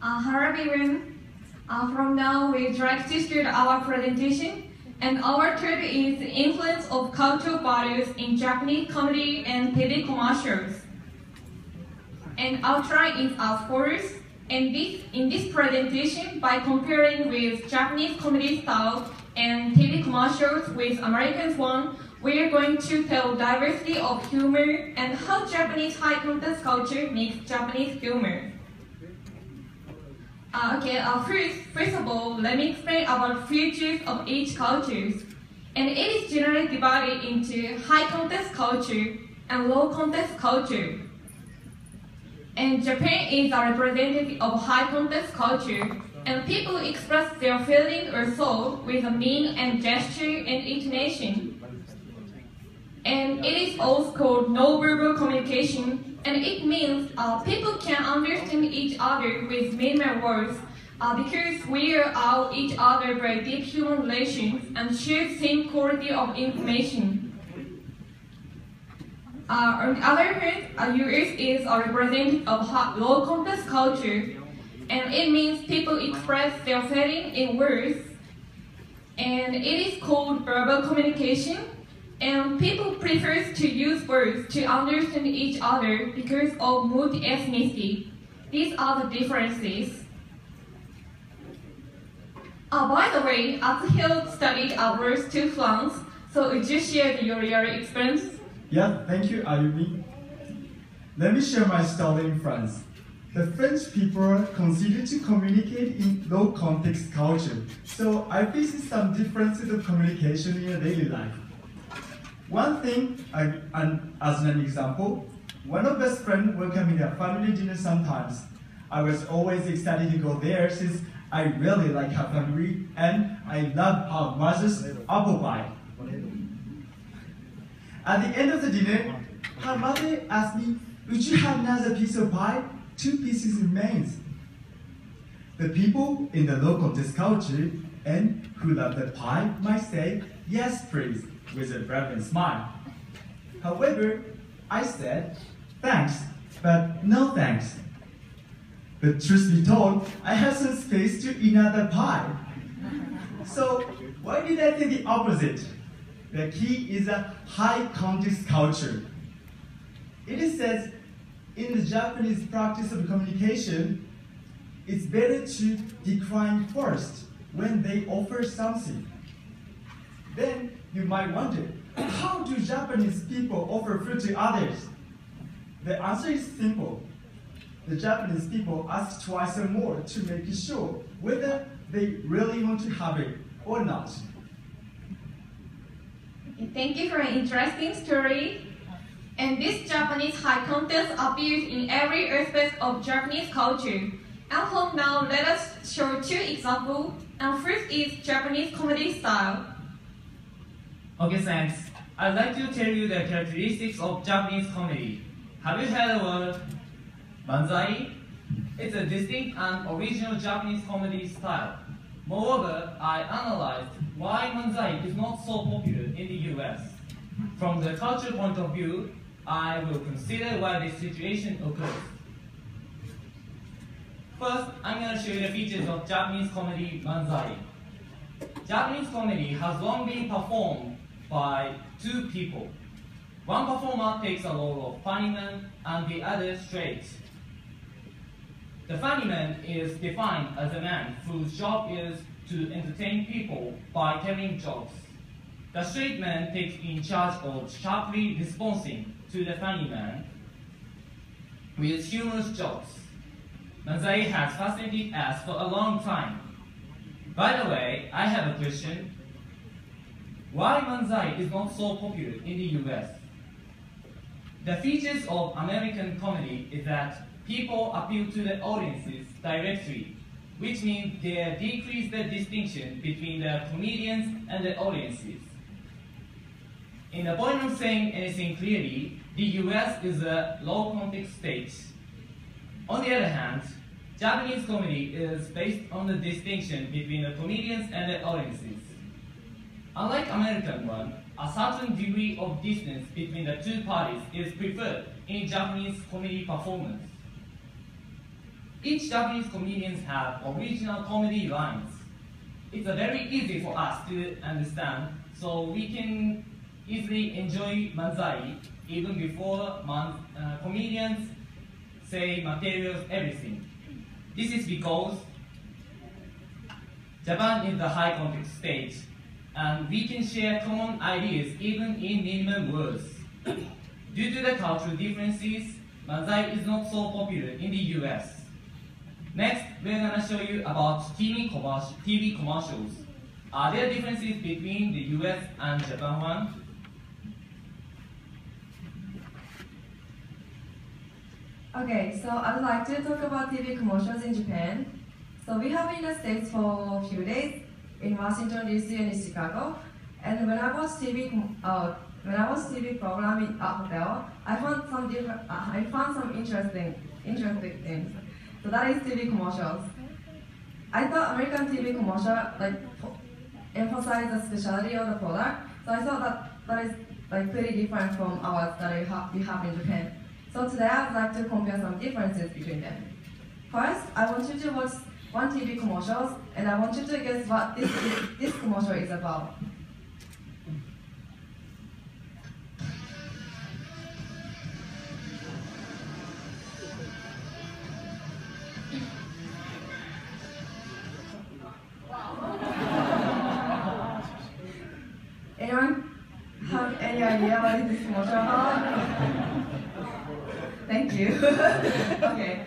Hello everyone. From now, we'd like to start our presentation, and our topic is the influence of cultural values in Japanese comedy and TV commercials. And outline is as follows. In this presentation, by comparing with Japanese comedy style and TV commercials with American one, we are going to tell diversity of humor and how Japanese high context culture makes Japanese humor. First of all, let me explain about features of each culture. And it is generally divided into high context culture and low context culture. And Japan is a representative of high context culture, and people express their feeling or thought with a meaning and gesture and intonation. And it is also called nonverbal communication, and it means people can understand each other with minimal words because we are all each other by deep human relations and share same quality of information. On the other hand, US is a representative of low context culture, and it means people express their feeling in words, and it is called verbal communication. And people prefer to use words to understand each other because of multi-ethnicity. These are the differences. By the way, Atsuhiro studied abroad to France, so would you share your experience? Yeah, thank you, Ayumi. Let me share my story in France. The French people consider to communicate in low context culture, so I face some differences of communication in your daily life. One thing, as an example, one of best friends welcome me to a family dinner sometimes. I was always excited to go there since I really like her family and I love her mother's apple pie. At the end of the dinner, her mother asked me, would you have another piece of pie? 2 pieces remains. The people in the low context culture and who love the pie might say, yes please, with a reverent smile. However, I said, thanks, but no thanks. But truth be told, I had some space to eat another pie. So why did I say the opposite? The key is a high context culture. It is said in the Japanese practice of communication, it's better to decline first when they offer something. Then you might wonder, how do Japanese people offer food to others? The answer is simple. The Japanese people ask twice or more to make sure whether they really want to have it or not. Thank you for an interesting story. And this Japanese high context appears in every aspect of Japanese culture. And from now, let us show 2 examples. And first is Japanese comedy style. Okay, thanks. I'd like to tell you the characteristics of Japanese comedy. Have you heard the word manzai? It's a distinct and original Japanese comedy style. Moreover, I analyzed why manzai is not so popular in the US. From the cultural point of view, I will consider why this situation occurs. First, I'm going to show you the features of Japanese comedy manzai. Japanese comedy has long been performed by 2 people. One performer takes a role of funny man and the other straight. The funny man is defined as a man whose job is to entertain people by telling jokes. The straight man takes in charge of sharply responding to the funny man with humorous jokes. Manzai has fascinated us for a long time. By the way, I have a question. Why manzai is not so popular in the US? The features of American comedy is that people appeal to the audiences directly, which means they decrease the distinction between the comedians and the audiences. In the point of saying anything clearly, the US is a low context state. On the other hand, Japanese comedy is based on the distinction between the comedians and the audiences. Unlike American one, a certain degree of distance between the 2 parties is preferred in Japanese comedy performance. Each Japanese comedians have original comedy lines. It's very easy for us to understand, so we can easily enjoy manzai even before comedians say materials, everything. This is because Japan is the high context stage, and we can share common ideas even in minimum words. Due to the cultural differences, manzai is not so popular in the US. Next, we're going to show you about TV commercials. Are there differences between the US and Japan one? Okay, so I'd like to talk about TV commercials in Japan. So we have been in the States for a few days in Washington DC and in Chicago. And when I watched TV program at hotel, I found some interesting things. So that is TV commercials. I thought American TV commercial emphasize the specialty of the product. So I thought that is pretty different from ours that we have in Japan. So today I'd like to compare some differences between them. First, I want you to watch one TV commercial, and I want you to guess what this commercial is about. Anyone have any idea what is this commercial about? Thank you. Okay.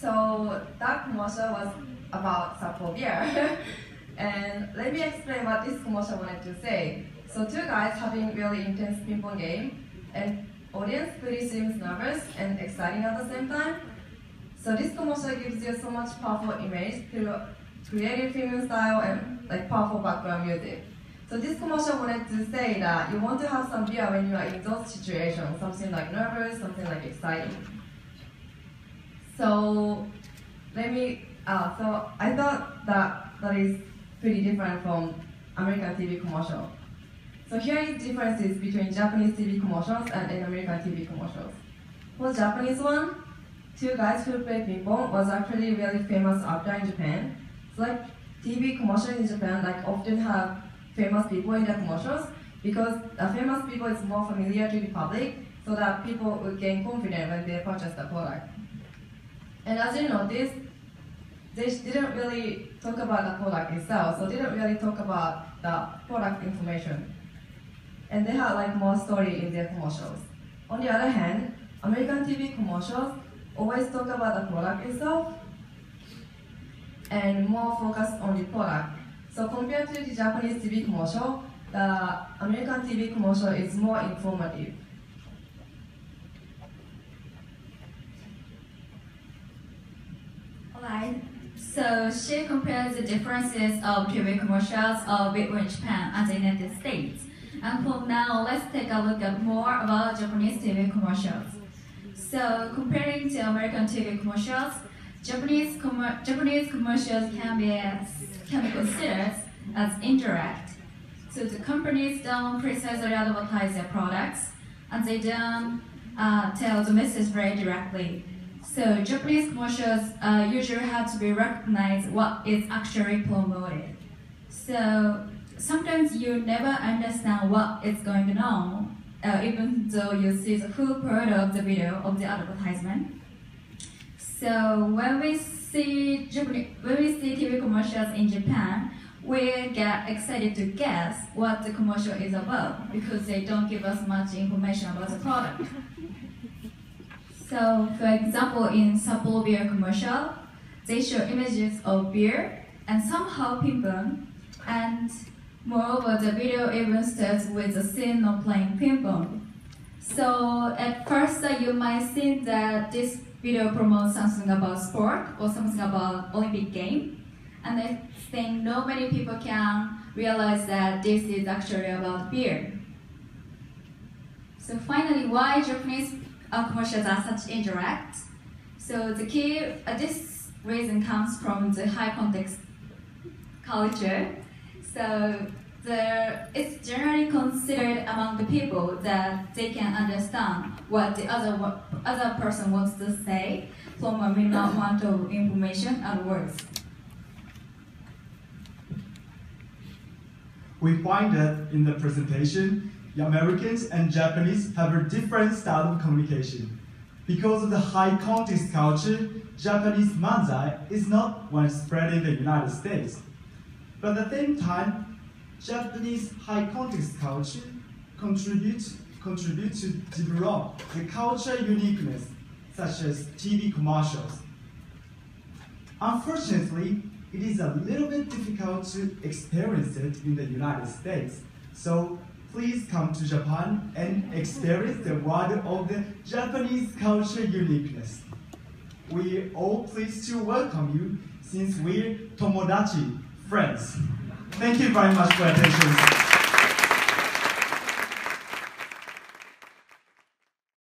So that commercial was about Sapporo beer. And let me explain what this commercial wanted to say. So two guys having really intense ping pong game, and audience pretty seems nervous and exciting at the same time. So this commercial gives you so much powerful image through creative filming style and powerful background music. So this commercial wanted to say that you want to have some beer when you are in those situations, something like nervous, something like exciting. So so I thought that is pretty different from American TV commercial. So here is differences between Japanese TV commercials and American TV commercials. For Japanese one, two guys who play ping pong was actually really famous actor in Japan. So TV commercials in Japan often have famous people in the commercials because the famous people is more familiar to the public, so that people would gain confidence when they purchase the product. And as you notice, they didn't really talk about the product itself, so they didn't really talk about the product information. And they had more story in their commercials. On the other hand, American TV commercials always talk about the product itself and more focused on the product. So compared to the Japanese TV commercial, the American TV commercial is more informative. Alright, so she compares the differences of TV commercials between Japan and the United States. And for now, let's take a look at more about Japanese TV commercials. So comparing to American TV commercials, Japanese commercials can be considered as indirect. So the companies don't precisely advertise their products, and they don't tell the message very directly. So Japanese commercials usually have to be recognized what is actually promoted. So sometimes you never understand what is going on, even though you see the full part of the video of the advertisement. So when we see TV commercials in Japan, we get excited to guess what the commercial is about because they don't give us much information about the product. So, for example, in Sapporo beer commercial, they show images of beer and somehow ping pong, and moreover, the video even starts with a scene of playing ping pong. So, at first, you might think that this video promotes something about sport or something about Olympic game, and think not many people can realize that this is actually about beer. So finally, why Japanese commercials are such indirect? So the key, this reason comes from the high context culture. So it's generally considered among the people that they can understand what the other person wants to say from a minimal amount of information and words. We find that in the presentation, the Americans and Japanese have a different style of communication. Because of the high context culture, Japanese manzai is not widespread in the United States. But at the same time, Japanese high context culture contribute to develop the cultural uniqueness, such as TV commercials. Unfortunately, it is a little bit difficult to experience it in the United States. So please come to Japan and experience the world of the Japanese culture uniqueness. We are all pleased to welcome you since we're tomodachi, friends. Thank you very much for your attention.